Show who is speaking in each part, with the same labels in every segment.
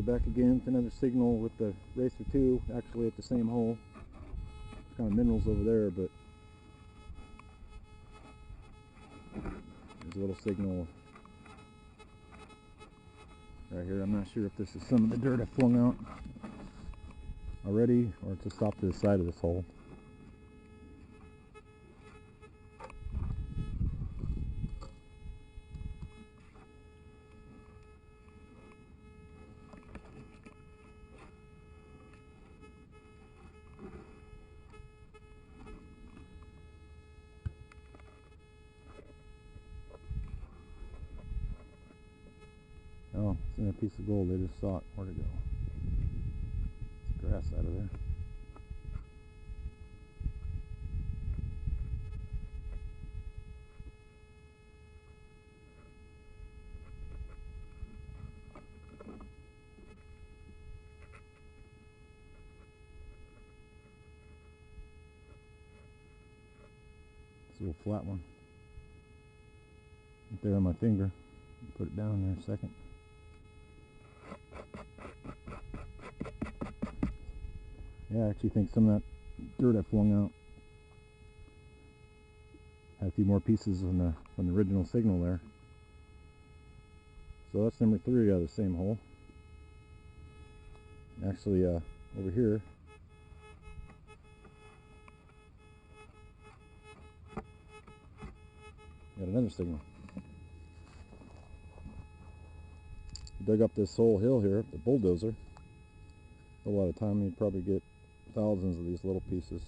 Speaker 1: We're back again with another signal with the Racer2, actually at the same hole. There's kind of minerals over there, but there's a little signal right here. I'm not sure if this is some of the dirt I flung out already or it's just off to the side of this hole. Oh, it's in a piece of gold. They just saw it. Where'd it go? It's grass out of there. It's a little flat one. Right there on my finger. Put it down there a second. Yeah, I actually think some of that dirt I flung out had a few more pieces from the original signal there. So that's number 3 out of the same hole. Actually, over here, got another signal. Dug up this whole hill here, the bulldozer. A lot of time, you'd probably get thousands of these little pieces.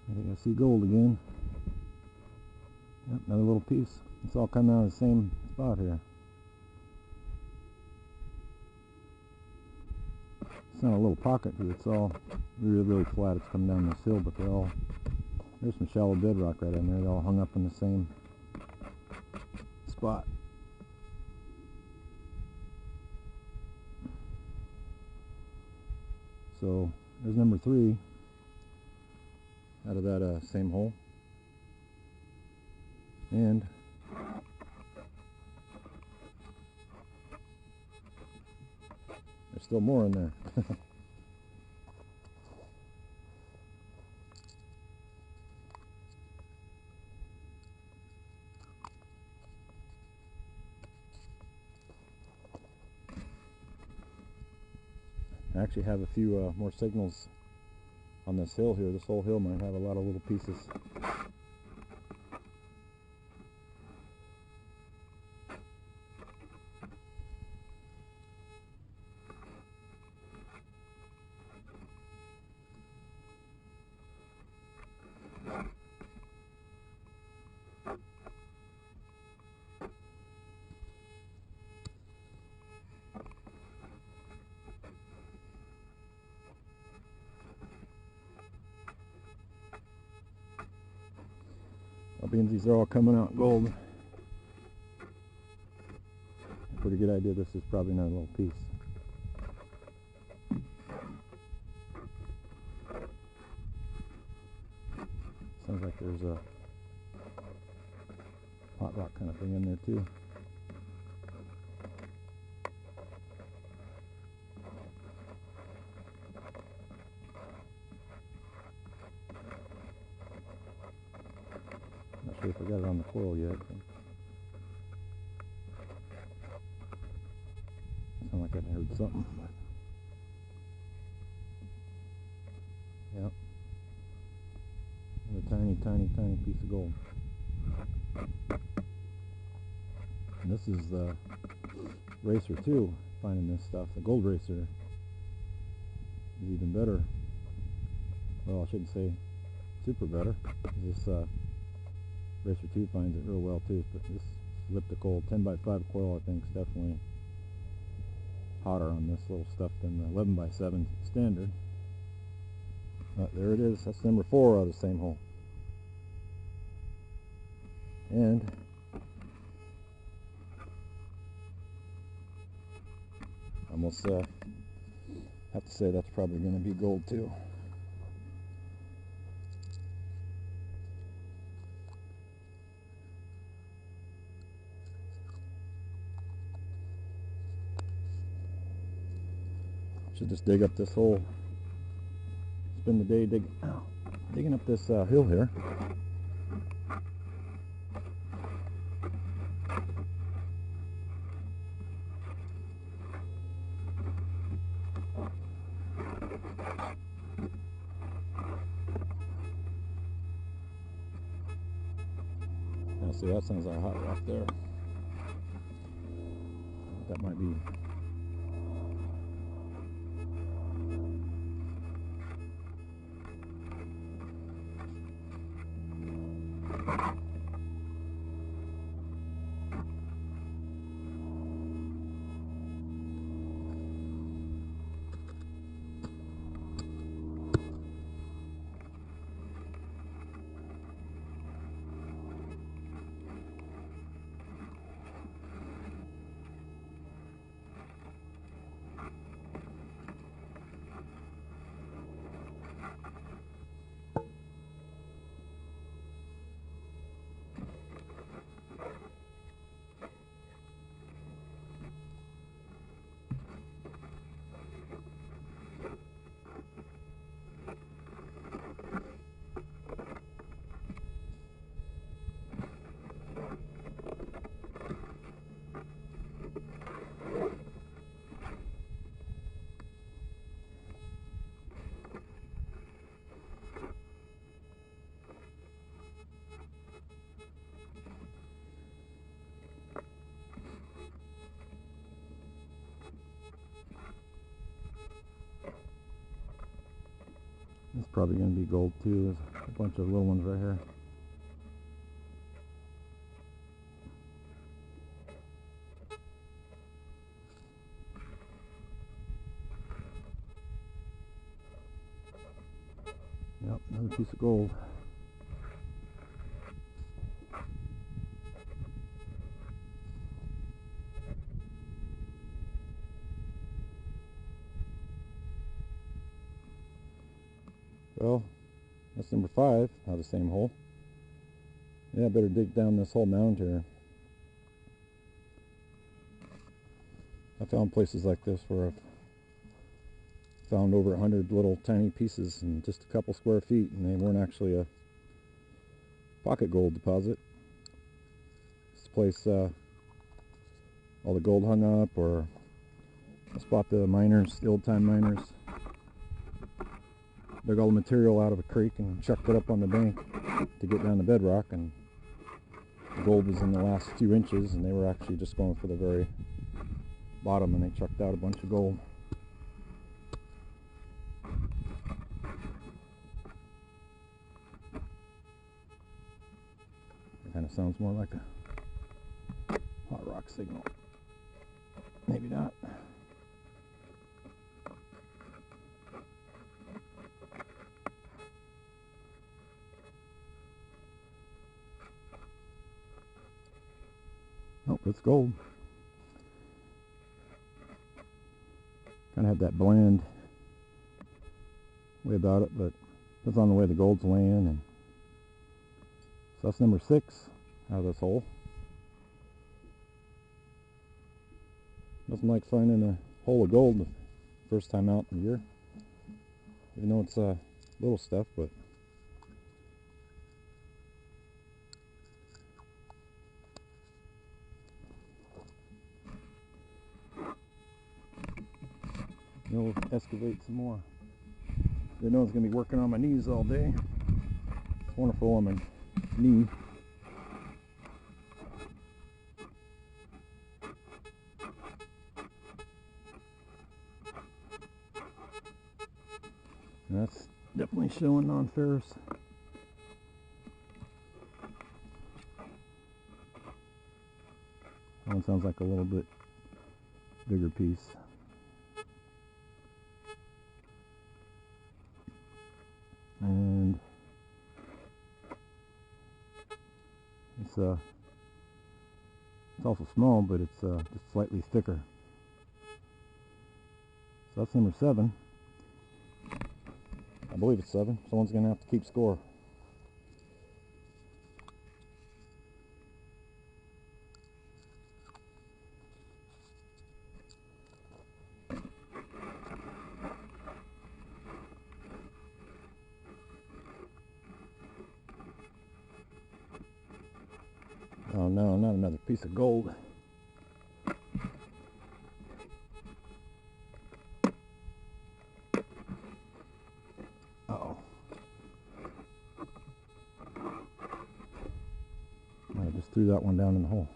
Speaker 1: I think I see gold again. Yep, another little piece. It's all coming out of the same spot here. It's not a little pocket here. It's all really flat. It's coming down this hill, but they're all, there's some shallow bedrock right in there. They're all hung up in the same spot. So there's number 3 out of that same hole. And there's still more in there. I actually have a few more signals on this hill here. This whole hill might have a lot of little pieces. Being these are all coming out gold, a pretty good idea this is probably another little piece. Sounds like there's a hot rock kind of thing in there too. Not sure if I got it on the coil yet. Sound like I heard something. But yep. A tiny, tiny, tiny piece of gold. And this is the Racer2 finding this stuff. The Gold Racer is even better. Well, I shouldn't say super better. This Racer2 finds it real well too. But this elliptical 10x5 coil, I think, is definitely hotter on this little stuff than the 11x7 standard. But there it is. That's number 4 out of the same hole. And almost have to say that's probably going to be gold too. Should just dig up this hole. Spend the day digging up this hill here. Now see, that sounds like a hot rock there. That might be. It's probably going to be gold too. There's a bunch of little ones right here. Yep, another piece of gold. Well, that's number 5 out of the same hole. Yeah, I better dig down this whole mound here. I found places like this where I've found over 100 little tiny pieces in just a couple square feet, and they weren't actually a pocket gold deposit. This place, all the gold hung up, or I spot the miners, the old-time miners, dug all the material out of a creek and chucked it up on the bank to get down the bedrock, and the gold was in the last few inches, and they were actually just going for the very bottom, and they chucked out a bunch of gold. It kind of sounds more like a hot rock signal. Maybe not. Nope, it's gold. Kind of had that bland way about it, but depends on the way the gold's laying. And so that's number 6 out of this hole. Nothing like finding a hole of gold the first time out in the year, even though it's little stuff, but We'll excavate some more. Didn't know I was going to be working on my knees all day. It's wonderful on my knee. And that's definitely showing non-ferrous. That one sounds like a little bit bigger piece. And it's also small, but it's just slightly thicker. So that's number 7. I believe it's 7. Someone's gonna have to keep score. Oh no, not another piece of gold. Uh-oh. I just threw that one down in the hole.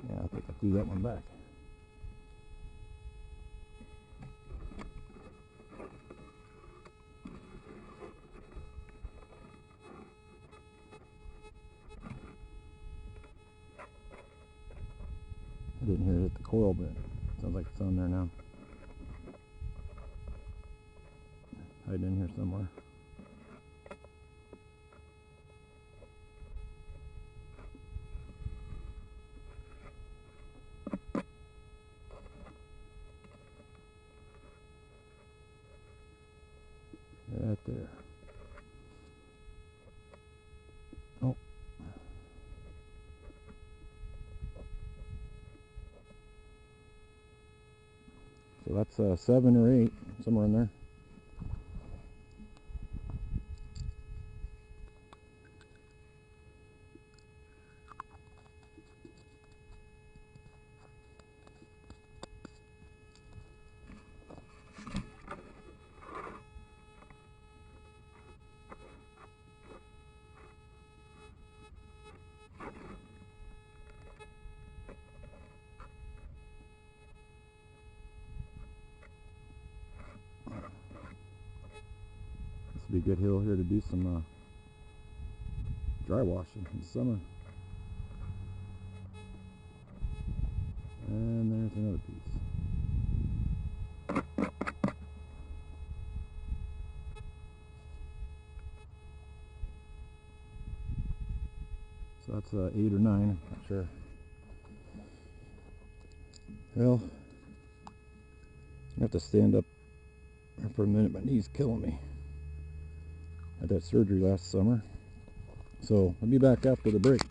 Speaker 1: Yeah, I think I threw that one back. I didn't hear it hit the coil, but it sounds like it's on there now. Hiding in here somewhere. Right there. Oh. So that's 7 or 8, somewhere in there. This would be a good hill here to do some dry washing in the summer. And there's another piece. So that's 8 or 9, I'm not sure. Well, I have to stand up here for a minute. My knee's killing me. I had that surgery last summer. So I'll be back after the break.